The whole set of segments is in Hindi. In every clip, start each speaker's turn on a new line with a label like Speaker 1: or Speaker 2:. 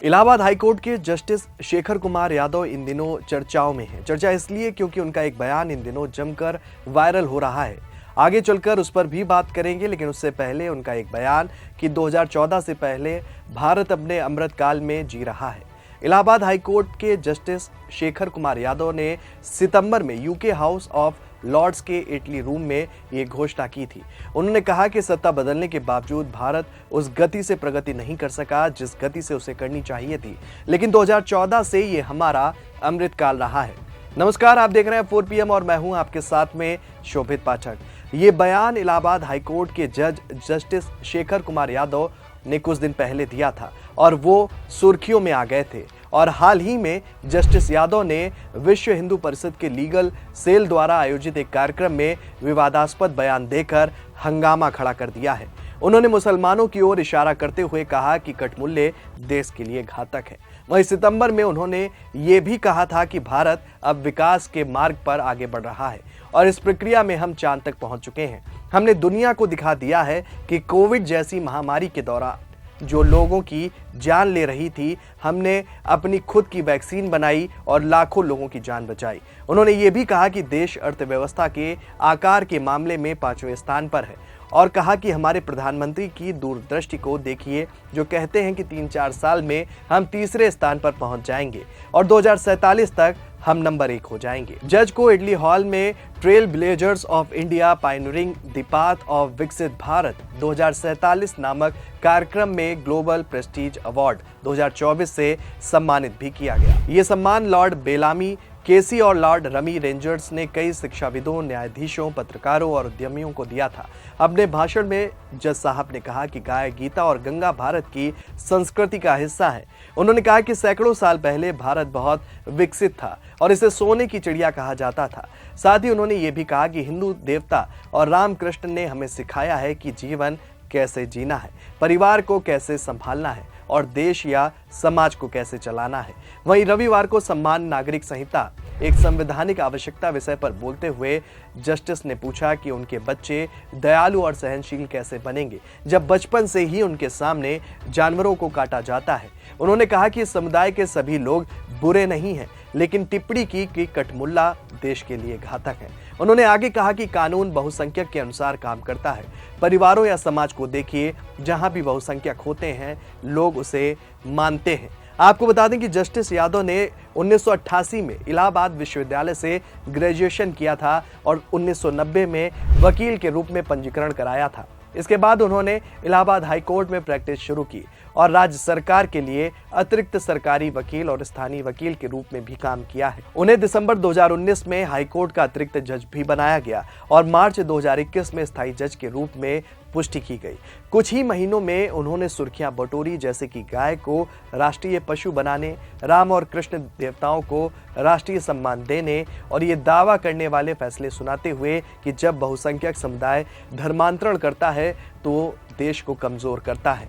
Speaker 1: इलाहाबाद हाईकोर्ट के जस्टिस शेखर कुमार यादव इन दिनों चर्चाओं में हैं। चर्चा इसलिए क्योंकि उनका एक बयान इन दिनों जमकर वायरल हो रहा है। आगे चलकर उस पर भी बात करेंगे, लेकिन उससे पहले उनका एक बयान कि 2014 से पहले भारत अपने अमृतकाल में जी रहा है। इलाहाबाद हाईकोर्ट के जस्टिस शेखर कुमार यादव ने सितंबर में यूके हाउस ऑफ लॉर्ड्स के इटली रूम में ये घोषणा की थी। उन्होंने कहा कि सत्ता बदलने के बावजूद भारत उस गति से प्रगति नहीं कर सका जिस गति से उसे करनी चाहिए थी, लेकिन 2014 से ये हमारा अमृतकाल रहा है। नमस्कार, आप देख रहे हैं 4 PM और मैं हूं आपके साथ में शोभित पाठक। ये बयान इलाहाबाद हाईकोर्ट के जज जस्टिस शेखर कुमार यादव ने कुछ दिन पहले दिया था और वो सुर्खियों में आ गए थे। और हाल ही में जस्टिस यादव ने विश्व हिंदू परिषद के लीगल सेल द्वारा आयोजित एक कार्यक्रम में विवादास्पद बयान देकर हंगामा खड़ा कर दिया है। उन्होंने मुसलमानों की ओर इशारा करते हुए कहा कि कठमुल्ले देश के लिए घातक है। वहीं सितंबर में उन्होंने ये भी कहा था कि भारत अब विकास के मार्ग पर आगे बढ़ रहा है और इस प्रक्रिया में हम चांद तक पहुंच चुके हैं। हमने दुनिया को दिखा दिया है कि कोविड जैसी महामारी के दौरान जो लोगों की जान ले रही थी, हमने अपनी खुद की वैक्सीन बनाई और लाखों लोगों की जान बचाई। उन्होंने ये भी कहा कि देश अर्थव्यवस्था के आकार के मामले में 5वें स्थान पर है और कहा कि हमारे प्रधानमंत्री की दूरदृष्टि को देखिए, जो कहते हैं कि 3-4 साल में हम तीसरे स्थान पर पहुंच जाएंगे और 2047 तक हम नंबर 1 हो जाएंगे। जज को इटली हॉल में trail blazers of India pioneering the path of विकसित भारत 2047 नामक कार्यक्रम में ग्लोबल प्रेस्टीज अवार्ड 2024 से सम्मानित भी किया गया। ये सम्मान लॉर्ड बेलामी केसी और लॉर्ड रमी रेंजर्स ने कई शिक्षाविदों, न्यायाधीशों, पत्रकारों और उद्यमियों को दिया था। अपने भाषण में जज साहब ने कहा कि गाय, गीता और गंगा भारत की संस्कृति का हिस्सा है। उन्होंने कहा कि सैकड़ों साल पहले भारत बहुत विकसित था और इसे सोने की चिड़िया कहा जाता था। साथ ही उन्होंने ये भी कहा कि हिंदू देवता और रामकृष्ण ने हमें सिखाया है कि जीवन कैसे जीना है, परिवार को कैसे संभालना है और देश या समाज को कैसे चलाना है। वहीं रविवार को सम्मान नागरिक संहिता एक संवैधानिक आवश्यकता विषय पर बोलते हुए जस्टिस ने पूछा कि उनके बच्चे दयालु और सहनशील कैसे बनेंगे जब बचपन से ही उनके सामने जानवरों को काटा जाता है। उन्होंने कहा कि इस समुदाय के सभी लोग बुरे नहीं हैं, लेकिन टिप्पणी की कि कठमुल्ला देश के लिए घातक है। उन्होंने आगे कहा कि कानून बहुसंख्यक के अनुसार काम करता है। परिवारों या समाज को देखिए, जहां भी बहुसंख्यक होते हैं लोग उसे मानते हैं। आपको बता दें कि जस्टिस यादव ने 1988 में इलाहाबाद विश्वविद्यालय से ग्रेजुएशन किया था और 1990 में वकील के रूप में पंजीकरण कराया था। इसके बाद उन्होंने इलाहाबाद हाईकोर्ट में प्रैक्टिस शुरू की और राज्य सरकार के लिए अतिरिक्त सरकारी वकील और स्थानीय वकील के रूप में भी काम किया है। उन्हें दिसंबर 2019 में हाईकोर्ट का अतिरिक्त जज भी बनाया गया और मार्च 2021 में स्थायी जज के रूप में पुष्टि की गई। कुछ ही महीनों में उन्होंने सुर्खियां बटोरी, जैसे कि गाय को राष्ट्रीय पशु बनाने, राम और कृष्ण देवताओं को राष्ट्रीय सम्मान देने और ये दावा करने वाले फैसले सुनाते हुए कि जब बहुसंख्यक समुदाय धर्मांतरण करता है तो देश को कमजोर करता है।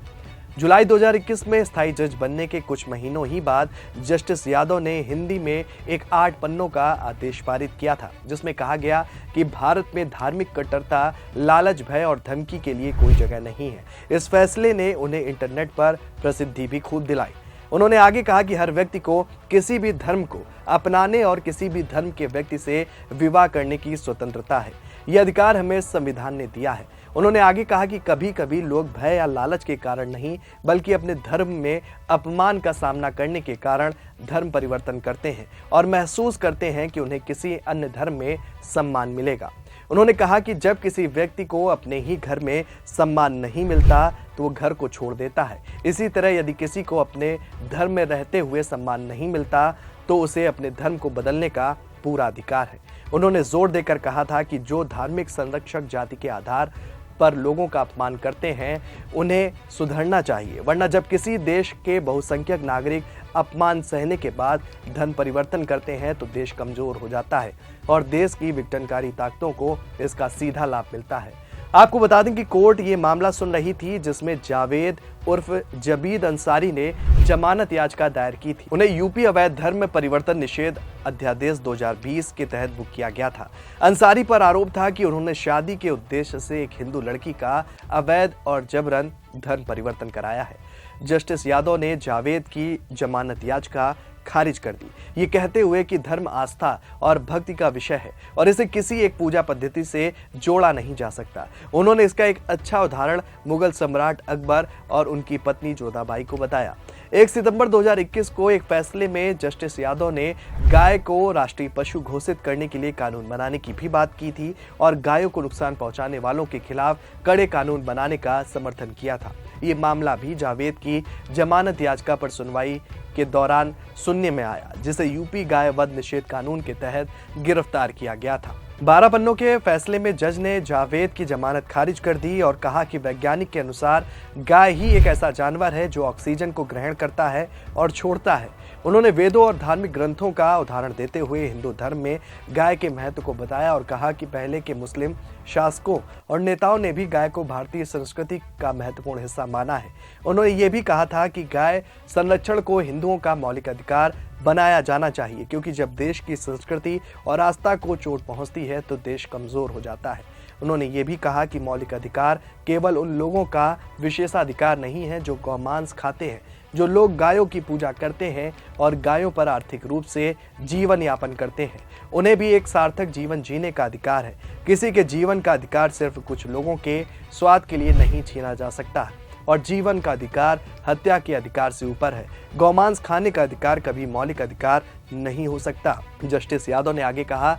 Speaker 1: जुलाई 2021 में स्थायी जज बनने के कुछ महीनों ही बाद जस्टिस यादव ने हिंदी में एक 8 पन्नों का आदेश पारित किया था, जिसमें कहा गया कि भारत में धार्मिक कट्टरता, लालच, भय और धमकी के लिए कोई जगह नहीं है। इस फैसले ने उन्हें इंटरनेट पर प्रसिद्धि भी खूब दिलाई। उन्होंने आगे कहा कि हर व्यक्ति को किसी भी धर्म को अपनाने और किसी भी धर्म के व्यक्ति से विवाह करने की स्वतंत्रता है। यह अधिकार हमें संविधान ने दिया है। उन्होंने आगे कहा कि कभी कभी लोग भय या लालच के कारण नहीं, बल्कि अपने धर्म में अपमान का सामना करने के कारण धर्म परिवर्तन करते हैं और महसूस करते हैं कि उन्हें किसी अन्य धर्म में सम्मान मिलेगा। उन्होंने कहा कि जब किसी व्यक्ति को अपने ही घर में सम्मान नहीं मिलता तो वो घर को छोड़ देता है। इसी तरह यदि किसी को अपने धर्म में रहते हुए सम्मान नहीं मिलता तो उसे अपने धर्म को बदलने का पूरा अधिकार है। उन्होंने जोर देकर कहा था कि जो धार्मिक संरक्षक जाति के आधार पर लोगों का अपमान करते हैं उन्हें सुधरना चाहिए, वरना जब किसी देश के बहुसंख्यक नागरिक अपमान सहने के बाद धर्म परिवर्तन करते हैं तो देश कमजोर हो जाता है और देश की विघटनकारी ताकतों को इसका सीधा लाभ मिलता है। आपको बता दें कि कोर्ट ये मामला सुन रही थी जिसमें जावेद उर्फ जबीद अंसारी ने जमानत याचिका दायर की थी। उन्हें यूपी अवैध धर्म परिवर्तन निषेध अध्यादेश 2020 के तहत बुक किया गया था। अंसारी पर आरोप था कि उन्होंने शादी के उद्देश्य से एक हिंदू लड़की का अवैध और जबरन धर्म परिवर्तन कराया है। जस्टिस यादव ने जावेद की जमानत याचिका खारिज कर दी, ये कहते हुए कि धर्म आस्था और भक्ति का विषय है और इसे किसी एक पूजा पद्धति से जोड़ा नहीं जा सकता। उन्होंने इसका एक अच्छा उदाहरण मुगल सम्राट अकबर और उनकी पत्नी जोधाबाई को बताया। 1 सितंबर 2021 को एक फैसले में जस्टिस यादव ने गाय को राष्ट्रीय पशु घोषित करने के लिए कानून बनाने की भी बात की थी और गायों को नुकसान पहुंचाने वालों के खिलाफ कड़े कानून बनाने का समर्थन किया था। ये मामला भी जावेद की जमानत याचिका पर सुनवाई के दौरान सुनने में आया, जिसे यूपी गाय वध निषेध कानून के तहत गिरफ्तार किया गया था। 12 पन्नों के फैसले में जज ने जावेद की जमानत खारिज कर दी और कहा कि वैज्ञानिक के अनुसार गाय ही एक ऐसा जानवर है जो ऑक्सीजन को ग्रहण करता है और छोड़ता है। उन्होंने वेदों और धार्मिक ग्रंथों का उदाहरण देते हुए हिंदू धर्म में गाय के महत्व को बताया और कहा कि पहले के मुस्लिम शासकों और नेताओं ने भी गाय को भारतीय संस्कृति का महत्वपूर्ण हिस्सा माना है। उन्होंने ये भी कहा था कि गाय संरक्षण को हिंदुओं का मौलिक अधिकार बनाया जाना चाहिए, क्योंकि जब देश की संस्कृति और आस्था को चोट पहुंचती है तो देश कमजोर हो जाता है। उन्होंने ये भी कहा कि मौलिक अधिकार केवल उन लोगों का विशेषाधिकार नहीं है जो गौमांस खाते हैं, जो लोग गायों की पूजा करते हैं और गायों पर आर्थिक रूप से जीवन यापन करते हैं। उन्हें भी एक सार्थक जीवन जीने का अधिकार है। किसी के जीवन का अधिकार सिर्फ कुछ लोगों के स्वाद के लिए नहीं छीना जा सकता है और जीवन का अधिकार हत्या के अधिकार से ऊपर है। गौमांस खाने का अधिकार कभी मौलिक अधिकार नहीं हो सकता। जस्टिस यादव ने आगे कहा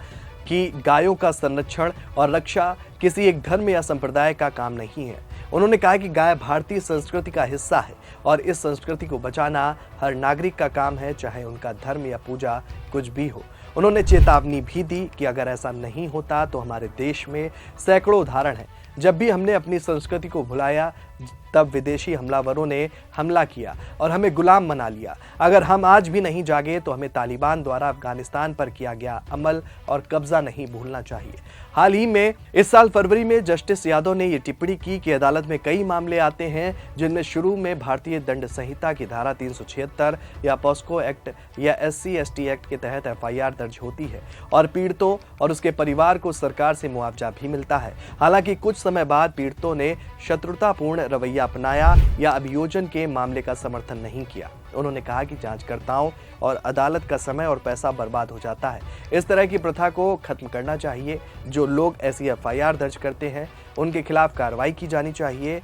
Speaker 1: कि गायों का संरक्षण और रक्षा किसी एक धर्म या संप्रदाय का काम नहीं है। उन्होंने कहा कि गाय भारतीय संस्कृति का हिस्सा है और इस संस्कृति को बचाना हर नागरिक का काम है, चाहे उनका धर्म या पूजा कुछ भी हो। उन्होंने चेतावनी भी दी कि अगर ऐसा नहीं होता तो हमारे देश में सैकड़ों उदाहरण हैं। जब भी हमने अपनी संस्कृति को भुलाया तब विदेशी हमलावरों ने हमला किया और हमें गुलाम बना लिया। अगर हम आज भी नहीं जागे तो हमें तालिबान द्वारा अफगानिस्तान पर किया गया अमल और कब्जा नहीं भूलना चाहिए। हाल ही में इस साल फरवरी में जस्टिस यादव ने ये टिप्पणी की कि अदालत में कई मामले आते हैं जिनमें शुरू में भारतीय दंड संहिता की धारा 376 या पॉस्को एक्ट या SC/ST एक्ट के तहत FIR दर्ज होती है और पीड़ितों और उसके परिवार को सरकार से मुआवजा भी मिलता है। हालांकि कुछ समय बाद पीड़ितों ने शत्रुतापूर्ण रवैया अपनाया या अभियोजन के मामले का समर्थन नहीं किया। उन्होंने कहा कि जांचकर्ताओं और अदालत का समय और पैसा बर्बाद हो जाता है। इस तरह की प्रथा को खत्म करना चाहिए। जो लोग ऐसी FIR दर्ज करते हैं उनके खिलाफ कार्रवाई की जानी चाहिए।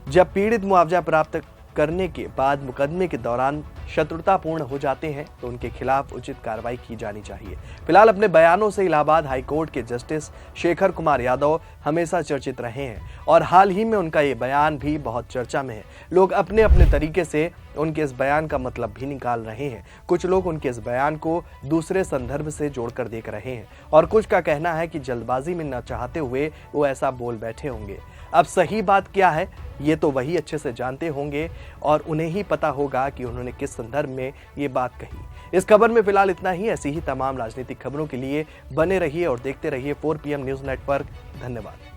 Speaker 1: जब पीड़ित मुआवजा प्राप्त करने के बाद मुकदमे के दौरान शत्रुतापूर्ण हो जाते हैं तो उनके खिलाफ उचित कार्रवाई की जानी चाहिए। फिलहाल अपने बयानों से इलाहाबाद हाईकोर्ट के जस्टिस शेखर कुमार यादव हमेशा चर्चित रहे हैं और हाल ही में उनका ये बयान भी बहुत चर्चा में है। लोग अपने अपने तरीके से उनके इस बयान का मतलब भी निकाल रहे हैं। कुछ लोग उनके इस बयान को दूसरे संदर्भ से जोड़कर देख रहे हैं और कुछ का कहना है कि जल्दबाजी में न चाहते हुए वो ऐसा बोल बैठे होंगे। अब सही बात क्या है ये तो वही अच्छे से जानते होंगे और उन्हें ही पता होगा कि उन्होंने किस संदर्भ में ये बात कही। इस खबर में फिलहाल इतना ही। ऐसी ही तमाम राजनीतिक खबरों के लिए बने रहिए और देखते रहिए 4 PM न्यूज़ नेटवर्क। धन्यवाद।